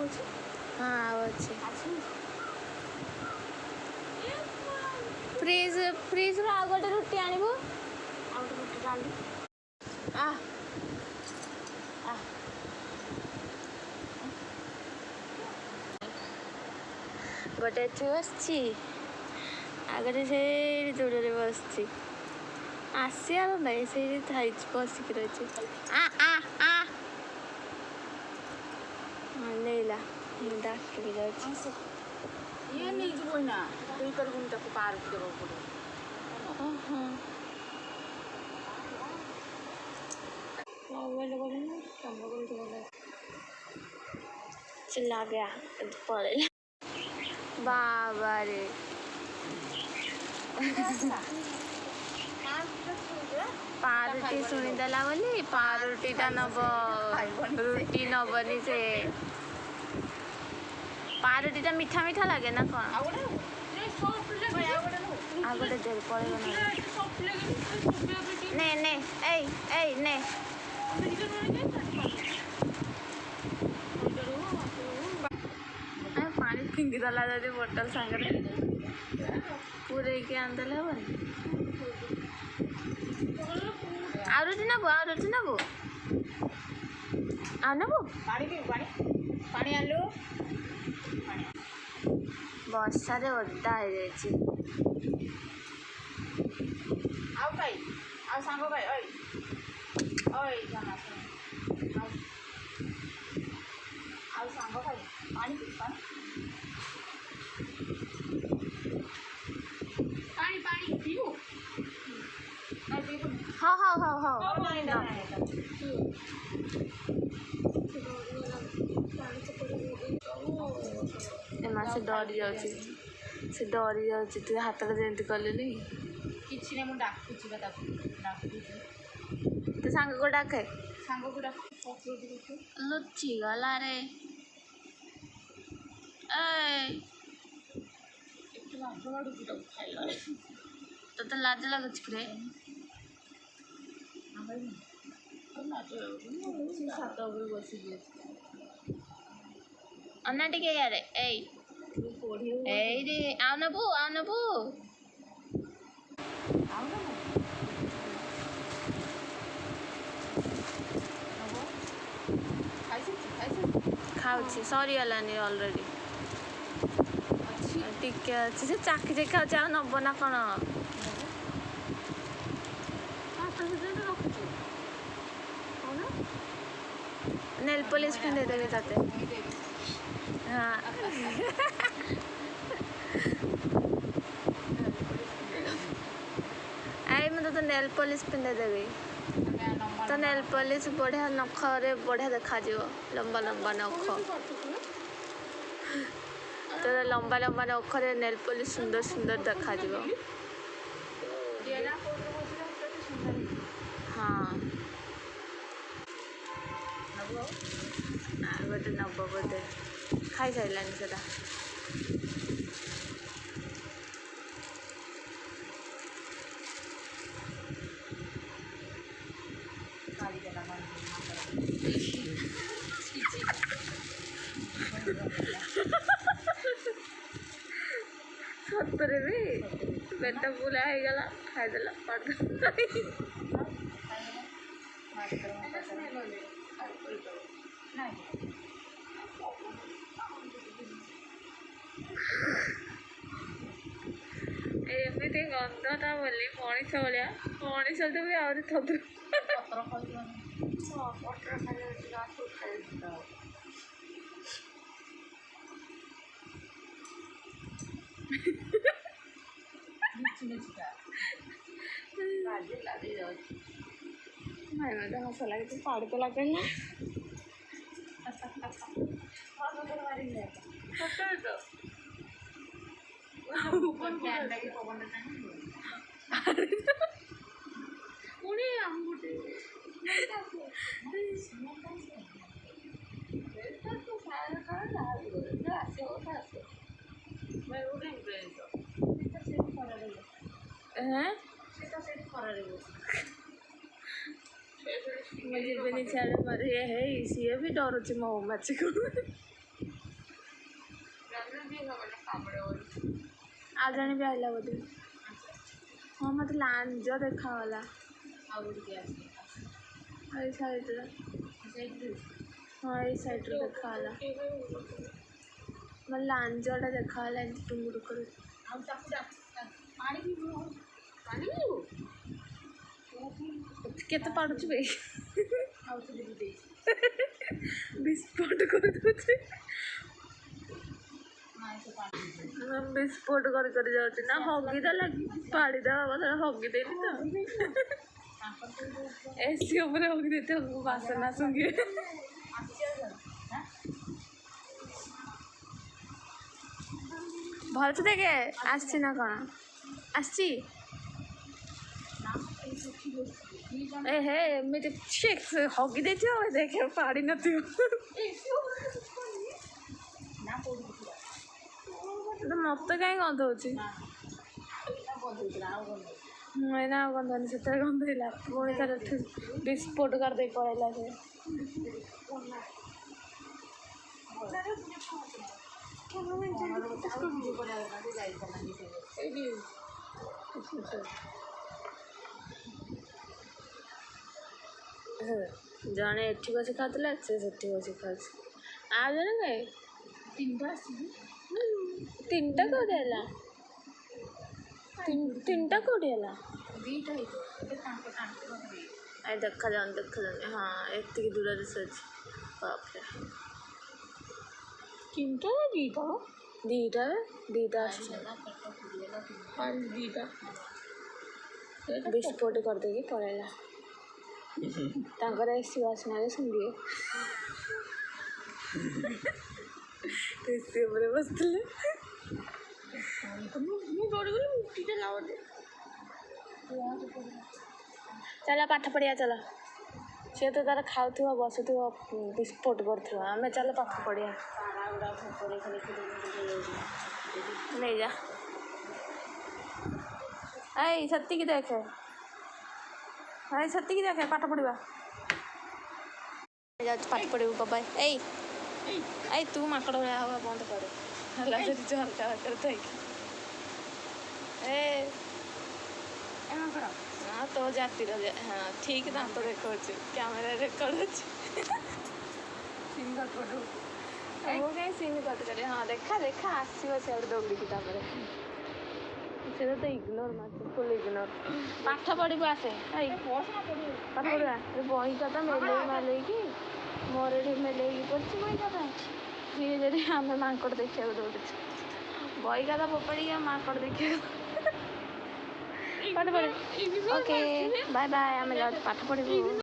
हाँ ଆଉ ଅଛି फ्रिज ଆଉ ଗୋଟେ ରୁଟି ଆଣିବୁ ଗୋଟେ ଏଠି ବସିଛି ଆଉ ଗୋଟେ ସେଇ ଦୂରରେ ବସିଛି ଆସିବାର ନାହିଁ ସେଇଠି ଥାଇଛି ବସିକି ରହିଛି ନେଇଲା ଡାକିକି ଯାଉଛି ଇଏ ନେଇଯିବ ନା ଦେଇପାରିବୁନି ତାକୁ ପାର୍କ ଦେବାକୁ ପଡ଼ିବ चिल्ला गया पड़े बाबा रे पारुटी शुणीदेला बोली पारुटीटा नब रुटी नबनी से पारुटीटा मीठा मीठा लगे ना कौन आगोटे जेल पड़ेगा ने ने ए ने पानी फिंगी देला जदि बोतल सांगरे पूरे के आंदले हबनी आ रोटी नबो आ नबो पानी आलू ବର୍ଷା ରେ ଓଦା ହେଇଯାଇଛି ଆଉ ଭାଇ ଆଉ ସାଙ୍ଗ ଭାଇ ଓଇ ଜାନା ଆଉ ସାଙ୍ଗ ଭାଇ ପାଣି ପିଇବୁ ହଁ ଏମା ସେ ଡରି ଯାଉଛି ତୁ ହାତରେ ଯେମିତି କଲିନି କିଛି ନାହିଁ ମୁଁ ଡାକୁଛି ବା ତାକୁ ତୋ ସାଙ୍ଗକୁ ଡାକେ ସାଙ୍ଗକୁ ଲୁଚି ଗଲା ରେ ତୋତେ ଲାଜ ଲାଗୁଛି କିରେ ଛାତ ଉପରେ ବସିକି ଅନା ଟିକେ ୟାରେ ଏଇରେ ଆଉ ନେବୁ ଖାଉଛି ସରିଗଲାନି ଅଲରେଡ଼ି ଟିକେ ଅଛି ସେ ଚାଖି ଖାଉଛି ଆଉ ନବ ନା କ'ଣ ନେଲ୍ ପଲିସ୍ ପିନ୍ଧେଇଦେବି ତତେ ହଁ ମୁଁ ତତେ ନେଲ୍ ପଲିସ୍ ପିନ୍ଧେଇଦେବି ତ ନେଲ୍ ପଲିସ୍ ବଢ଼ିଆ ନଖରେ ବଢ଼ିଆ ଦେଖାଯିବ ଲମ୍ବା ନଖ ତୋର ଲମ୍ବା ନଖରେ ନେଲ୍ ପଲିସ୍ ସୁନ୍ଦର ଦେଖାଯିବ ହଁ ଆଉ ଗୋଟେ ନବ ବୋଧେ ଖାଇସାରିଲାଣି ସେଟା ସତରେ ବି ପେଟ ପୁରା ହେଇଗଲା ଖାଇଦେଲା ଏମିତି ଗନ୍ଧଟା ବୋଲି ମଣିଷ ଭଳିଆ ମଣିଷଠୁ ବି ଆହୁରି ଥଦୁ ଭାଇ ମୋତେ ହସ ଲାଗୁଛି ପାଣି ତ ଲାଗେନି ପୁଣି ଗୋଟେ ମୁଁ ଯିବିନି ସିଆଡ଼େ ସିଏ ବି ଡରୁଛି ମହୁମାଛିକୁ ଆଉ ଜଣେ ବି ଆଇଲା ବୋଧେ। ହଁ ମୋତେ ଲାଞ୍ଜ ଦେଖାଗଲା ଏଇ ସାଇଡ଼୍ରେ। ହଁ ଏଇ ସାଇଡ଼୍ରେ ଦେଖାଗଲା। ମୋତେ ଲାଞ୍ଜଟା ଦେଖାଗଲା ଏମିତି ଟୁଙ୍ଗୁରୁ କରି। କେତେ ପାଡ଼ୁଛୁ ବେ? ବିସ୍ଫୋଟ କରିଦେଉଛି। ବିସ୍ଫୋଟ କରି କରି ଯାଉଛି ନା ହଗି ଦେଲା କି ପାଡ଼ିଦେବା କଥା ହଗି ଦେଇନି ତ ଏସି ଉପରେ ହଗି ଦେଇଥିବ ବାସନା ଶୁଙ୍ଘିବେ। ଭଲସେ ଦେଖେ ଆସିଛି ନା କ'ଣ ଆସିଛି। ଏ ହେ ଏମିତି ହଗି ଦେଇଥିବ ଦେଖେ ପାଡ଼ି ନଥିବ। ମତେ କାହିଁ ଗନ୍ଧଉଛି? ଏଇନା ଆଉ ଗନ୍ଧନି ସେତେବେଳେ ଗନ୍ଧେଇଲା ପୁଣି ତାର ବିସ୍ଫୋଟ କରିଦେଇ ପଳେଇଲା ସେ। ଜଣେ ଏଠି ବସି ଖାଉଥିଲା ସେ ସେଠି ବସି ଖାଉଛି। ଆଉ ଜଣେ କାଇଁ ତିନିଟା କୋଉଠି ହେଲା? ତିନିଟା କୋଉଠି ହେଲା? ଦେଖାଯାଉନି। ହଁ ଏତିକି ଦୂରରେ ସେ ଅଛି। ବାପରେ ତିନିଟା ଦିଟା ଆସିଛି। ବିସ୍ଫୋଟ କରିଦେଇକି ପଳେଇଲା। ତାଙ୍କର ଏସି ବାସ୍ନାରେ ଶୁଙ୍ଘିବେ। ଏସି ଉପରେ ବସିଥିଲେ। ଚାଲ ପାଠ ପଢ଼ିବା ଚାଲ। ସିଏ ତ ତାର ଖାଉଥିବ ବସୁଥିବ ବିସ୍ଫୋଟ କରୁଥିବ। ଆମେ ଚାଲ ପାଠ ପଢ଼ିବା। ନେଇଯା ଏଇ ସେତିକି ଦେଖେ ପାଠ ପଢ଼ିବା। ଯାଉଛି ପାଠ ପଢ଼ିବୁ ବାବା। ଏଇ ତୁ ମାଙ୍କଡ଼ ଭଳିଆ ହବା ବନ୍ଦ କରେ ହେଲା। ସେଠି ଝରକା ପାଖରେ ଥାଇକି ହଁ ତୋ ଜାତିର ହଁ ଠିକ୍ ଦାନ୍ତ ଦେଖାଉଛି କ୍ୟାମେରା ରେକର୍ଡ ଅଛି। ମୁଁ କାହିଁ ସିନ୍ କଟ୍ କରିବି। ହଁ ଦେଖା ଆସିବ ସିଆଡ଼େ ଦୌଡ଼ିକି। ତାପରେ ସେଇଟା ତ ଇଗ୍ନୋର ମାରୁଛି ଫୁଲ୍ ଇଗ୍ନୋର। ପାଠ ପଢ଼ିବୁ ଆସେ। ପାଠ ପଢ଼ିବା ବହି ଖାତା ମେଲେଇକି ମୋର ଏଠି ମେଲେଇକି ପଡ଼ିଛି ବହି ଖାତା। ସିଏ ଯଦି ଆମେ ମାଙ୍କଡ଼ ଦେଖିବାକୁ ଦୌଡ଼ୁଛୁ ବହି ଖାତା ଫୋପାଡ଼ିକି ମାଙ୍କଡ଼ ଦେଖିବାକୁ। ପାଠ ପଢ଼ିବୁ। ଓକେ ବାଏ ଆମେ ଯାଉଛୁ ପାଠ ପଢ଼ିବୁ।